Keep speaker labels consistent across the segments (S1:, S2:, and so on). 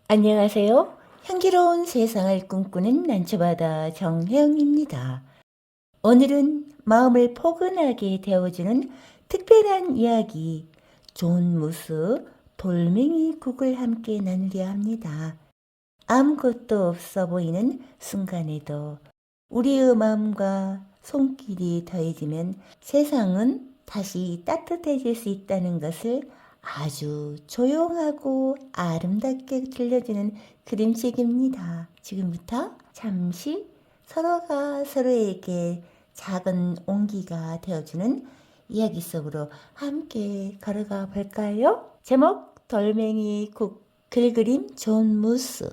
S1: 안녕하세요. 향기로운 세상을 꿈꾸는 난초바다 정혜영입니다. 오늘은 마음을 포근하게 데워주는 특별한 이야기, 좋은 무스, 돌멩이 국을 함께 나누려 합니다. 아무것도 없어 보이는 순간에도 우리의 마음과 손길이 더해지면 세상은 다시 따뜻해질 수 있다는 것을 아주 조용하고 아름답게 들려주는 그림책입니다. 지금부터 잠시 서로가 서로에게 작은 온기가 되어주는 이야기 속으로 함께 걸어가 볼까요? 제목 돌멩이 국, 글그림 존 무스,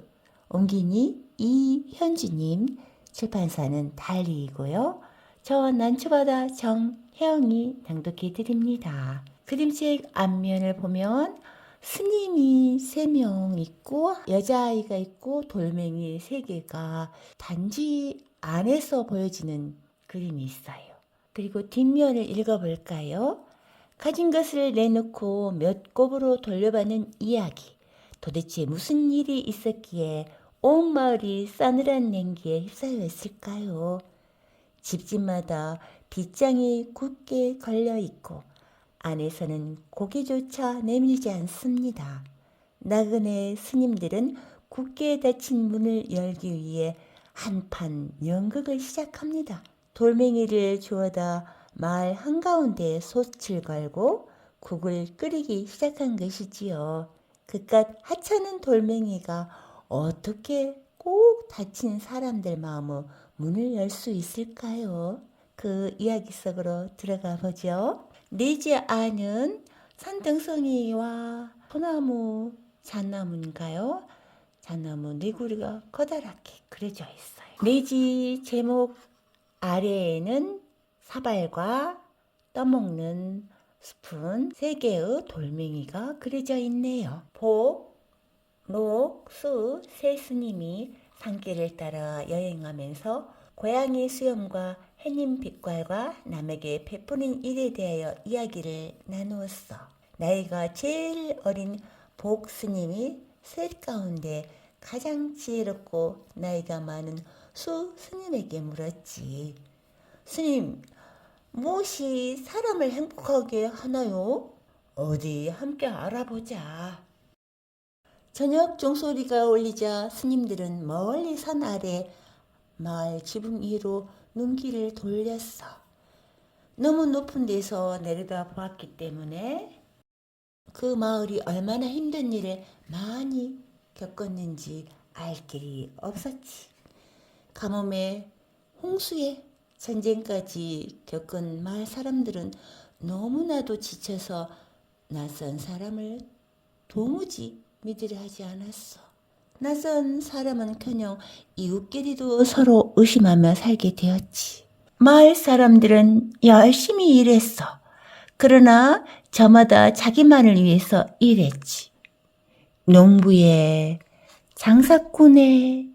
S1: 옹기니 이현주님, 출판사는 달리이고요. 저 난초바다 정혜영이 낭독해 드립니다. 그림책 앞면을 보면 스님이 3명 있고 여자아이가 있고 돌멩이 3개가 단지 안에서 보여지는 그림이 있어요. 그리고 뒷면을 읽어볼까요? 가진 것을 내놓고 몇 곱으로 돌려받는 이야기. 도대체 무슨 일이 있었기에 온 마을이 싸늘한 냉기에 휩싸여 있을까요? 집집마다 빗장이 굳게 걸려 있고 안에서는 고개조차 내밀지 않습니다. 나그네 스님들은 굳게 닫힌 문을 열기 위해 한판 연극을 시작합니다. 돌멩이를 주워다 마을 한가운데 솥을 걸고 국을 끓이기 시작한 것이지요. 그깟 하찮은 돌멩이가 어떻게 꼭 다친 사람들 마음의 문을 열 수 있을까요? 그 이야기 속으로 들어가 보죠. 내지 안은 산등성이와 소나무, 잣나무인가요? 잣나무 네구리가 커다랗게 그려져 있어요. 내지 제목 아래에는 사발과 떠먹는 스푼 3개의 돌멩이가 그려져 있네요. 복, 녹, 수, 세 스님이 산길을 따라 여행하면서 고양이 수염과 해님 빛깔과 남에게 베푸는 일에 대하여 이야기를 나누었어. 나이가 제일 어린 복 스님이 셋 가운데 가장 지혜롭고 나이가 많은 수 스님에게 물었지. 스님, 무엇이 사람을 행복하게 하나요? 어디 함께 알아보자. 저녁 종소리가 울리자 스님들은 멀리 산 아래 마을 지붕 위로 눈길을 돌렸어. 너무 높은 데서 내려다 보았기 때문에 그 마을이 얼마나 힘든 일을 많이 겪었는지 알 길이 없었지. 가뭄에 홍수에 전쟁까지 겪은 마을 사람들은 너무나도 지쳐서 낯선 사람을 도무지 믿으려 하지 않았어. 낯선 사람은커녕 이웃끼리도 서로 의심하며 살게 되었지. 마을 사람들은 열심히 일했어. 그러나 저마다 자기만을 위해서 일했지. 농부에, 장사꾼에,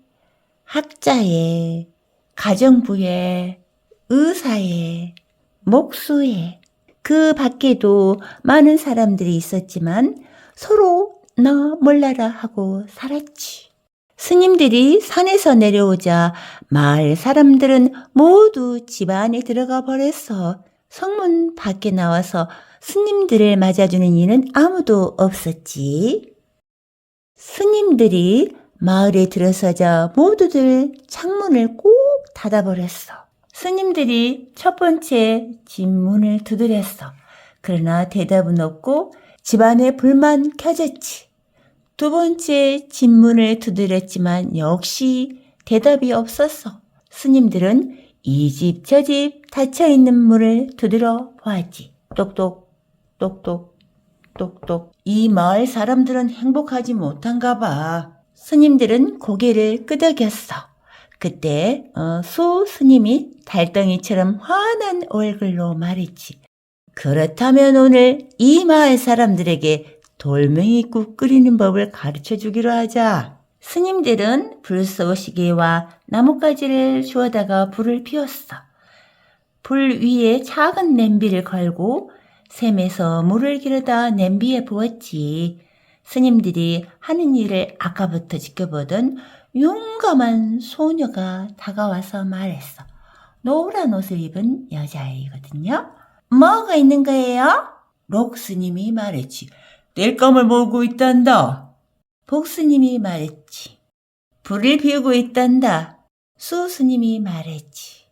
S1: 학자에, 가정부에, 의사에, 목수에, 그 밖에도 많은 사람들이 있었지만 서로 나 몰라라 하고 살았지. 스님들이 산에서 내려오자 마을 사람들은 모두 집 안에 들어가 버렸어. 성문 밖에 나와서 스님들을 맞아주는 이는 아무도 없었지. 스님들이 마을에 들어서자 모두들 창문을 꼭 닫아버렸어. 스님들이 첫 번째 집 문을 두드렸어. 그러나 대답은 없고 집안에 불만 켜졌지. 두 번째 집 문을 두드렸지만 역시 대답이 없었어. 스님들은 이 집 저 집 닫혀있는 문을 두드려 보았지. 똑똑 똑똑 똑똑. 이 마을 사람들은 행복하지 못한가 봐. 스님들은 고개를 끄덕였어. 그때 수 스님이 달덩이처럼 환한 얼굴로 말했지. 그렇다면 오늘 이 마을 사람들에게 돌멩이국 끓이는 법을 가르쳐 주기로 하자. 스님들은 불쏘시개와 나뭇가지를 주워다가 불을 피웠어. 불 위에 작은 냄비를 걸고 샘에서 물을 길어다 냄비에 부었지. 스님들이 하는 일을 아까부터 지켜보던 용감한 소녀가 다가와서 말했어. 노란 옷을 입은 여자아이거든요. 뭐가 있는 거예요? 록스님이 말했지. 땔감을 몰고 있단다. 복스님이 말했지. 불을 피우고 있단다. 수스님이 말했지.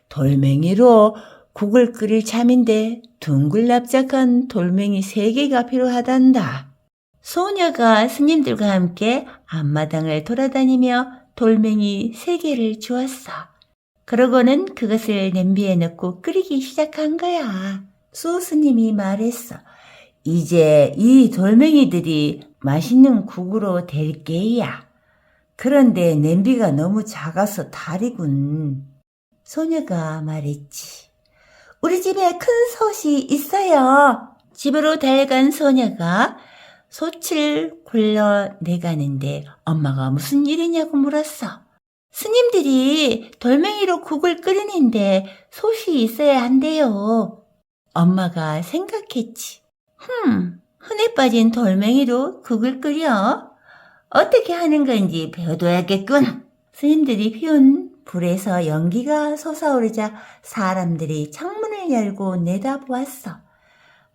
S1: 돌멩이로 국을 끓일 참인데 둥글납작한 돌멩이 3개가 필요하단다. 소녀가 스님들과 함께 앞마당을 돌아다니며 돌멩이 3개를 주었어. 그러고는 그것을 냄비에 넣고 끓이기 시작한 거야. 수스님이 말했어. 이제 이 돌멩이들이 맛있는 국으로 될 게야. 그런데 냄비가 너무 작아서 다리군. 소녀가 말했지. 우리 집에 큰 솥이 있어요. 집으로 달려간 소녀가 솥을 굴러내가는데 엄마가 무슨 일이냐고 물었어. 스님들이 돌멩이로 국을 끓이는데 솥이 있어야 한대요. 엄마가 생각했지. 흔해 빠진 돌멩이로 국을 끓여? 어떻게 하는 건지 배워둬야겠군. 스님들이 피운 불에서 연기가 솟아오르자 사람들이 창문을 열고 내다보았어.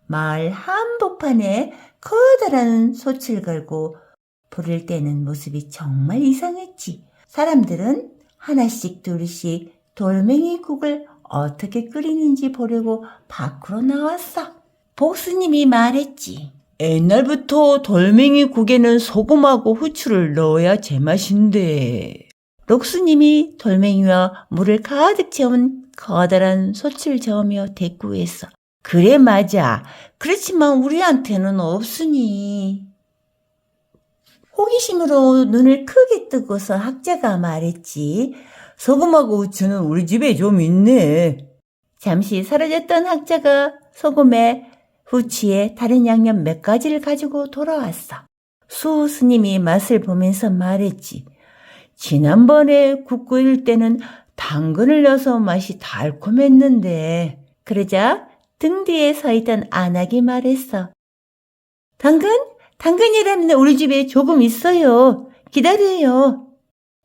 S1: 마을 한복판에 커다란 솥을 걸고 불을 떼는 모습이 정말 이상했지. 사람들은 하나씩 둘씩 돌멩이 국을 어떻게 끓이는지 보려고 밖으로 나왔어. 복스님이 말했지. 옛날부터 돌멩이 국에는 소금하고 후추를 넣어야 제맛인데. 록스님이 돌멩이와 물을 가득 채운 커다란 솥을 저으며 대꾸했어. 그래 맞아. 그렇지만 우리한테는 없으니. 호기심으로 눈을 크게 뜨고서 학자가 말했지. 소금하고 후추는 우리 집에 좀 있네. 잠시 사라졌던 학자가 소금에 후추에 다른 양념 몇 가지를 가지고 돌아왔어. 수 스님이 맛을 보면서 말했지. 지난번에 국 끓일 때는 당근을 넣어서 맛이 달콤했는데. 그러자 등 뒤에 서 있던 안악이 말했어. 당근이라면 우리 집에 조금 있어요. 기다려요.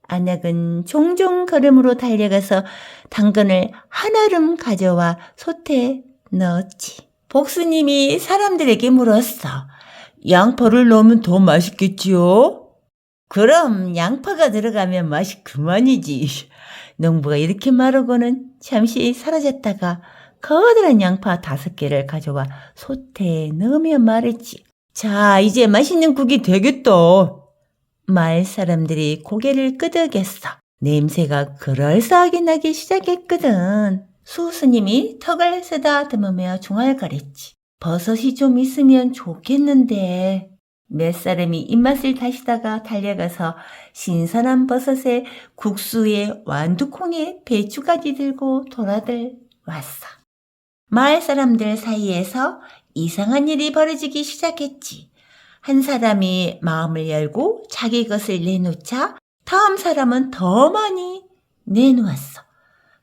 S1: 안악은 종종 걸음으로 달려가서 당근을 한 알음 가져와 솥에 넣었지. 복스님이 사람들에게 물었어. 양파를 넣으면 더 맛있겠지요? 그럼 양파가 들어가면 맛이 그만이지. 농부가 이렇게 말하고는 잠시 사라졌다가 커다란 양파 5개를 가져와 솥에 넣으며 말했지. 자, 이제 맛있는 국이 되겠다. 마을 사람들이 고개를 끄덕였어. 냄새가 그럴싸하게 나기 시작했거든. 수스님이 턱을 쓰다듬으며 중얼거렸지. 버섯이 좀 있으면 좋겠는데. 몇 사람이 입맛을 다시다가 달려가서 신선한 버섯에 국수에 완두콩에 배추까지 들고 돌아들 왔어. 마을 사람들 사이에서 이상한 일이 벌어지기 시작했지. 한 사람이 마음을 열고 자기 것을 내놓자 다음 사람은 더 많이 내놓았어.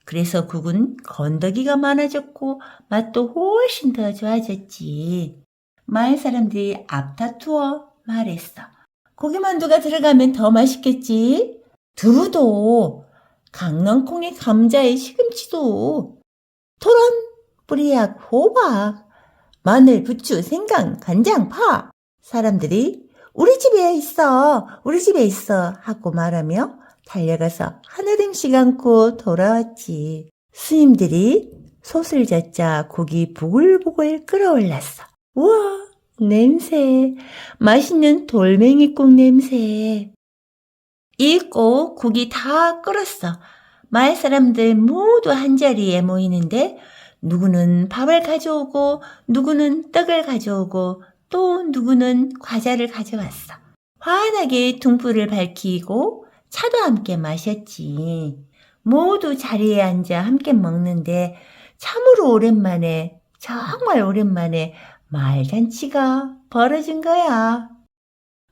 S1: 그래서 국은 건더기가 많아졌고 맛도 훨씬 더 좋아졌지. 마을 사람들이 앞다투어 말했어. 고기만두가 들어가면 더 맛있겠지. 두부도, 강낭콩에 감자에 시금치도, 토란, 뿌리약, 호박, 마늘, 부추, 생강, 간장, 파. 사람들이 우리 집에 있어 하고 말하며 달려가서 하나름씩 안고 돌아왔지. 스님들이 솥을 젓자 국이 보글보글 끓어올랐어. 우와, 냄새, 맛있는 돌멩이국 냄새. 익고 국이 다 끓었어. 마을 사람들 모두 한자리에 모이는데 누구는 밥을 가져오고 누구는 떡을 가져오고 또 누구는 과자를 가져왔어. 환하게 등불을 밝히고 차도 함께 마셨지. 모두 자리에 앉아 함께 먹는데 참으로 오랜만에, 정말 오랜만에 마을 잔치가 벌어진 거야.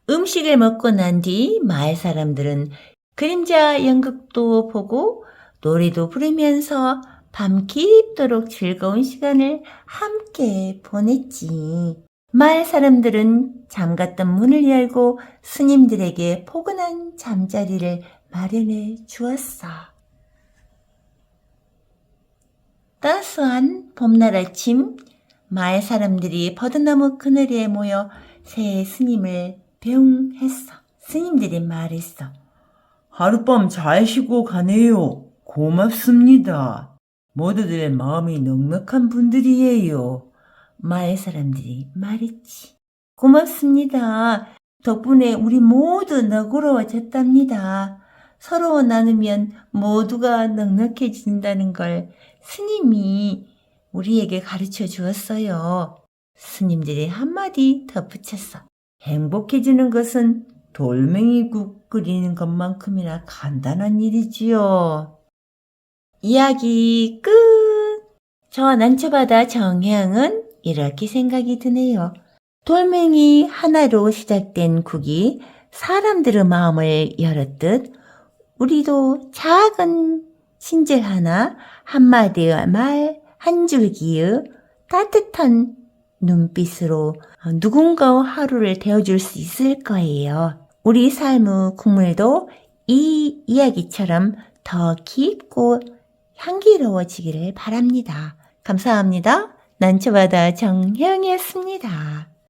S1: 음식을 먹고 난 뒤 마을 사람들은 그림자 연극도 보고 노래도 부르면서 밤 깊도록 즐거운 시간을 함께 보냈지. 마을 사람들은 잠갔던 문을 열고 스님들에게 포근한 잠자리를 마련해 주었어. 따스한 봄날 아침, 마을 사람들이 버드나무 그늘에 모여 새 스님을 배웅했어. 스님들이 말했어. 하룻밤 잘 쉬고 가네요. 고맙습니다. 모두들 마음이 넉넉한 분들이에요. 마을 사람들이 말했지. 고맙습니다. 덕분에 우리 모두 너그러워졌답니다. 서로 나누면 모두가 넉넉해진다는 걸 스님이 우리에게 가르쳐 주었어요. 스님들이 한마디 덧붙였어. 행복해지는 것은 돌멩이국 끓이는 것만큼이나 간단한 일이지요. 이야기 끝! 저 난초바다 정혜영은 이렇게 생각이 드네요. 돌멩이 하나로 시작된 국이 사람들의 마음을 열었듯 우리도 작은 신질 하나, 한마디의 말, 한 줄기의 따뜻한 눈빛으로 누군가의 하루를 데워줄 수 있을 거예요. 우리 삶의 국물도 이 이야기처럼 더 깊고 향기로워지기를 바랍니다. 감사합니다. 난초바다 정혜영이었습니다.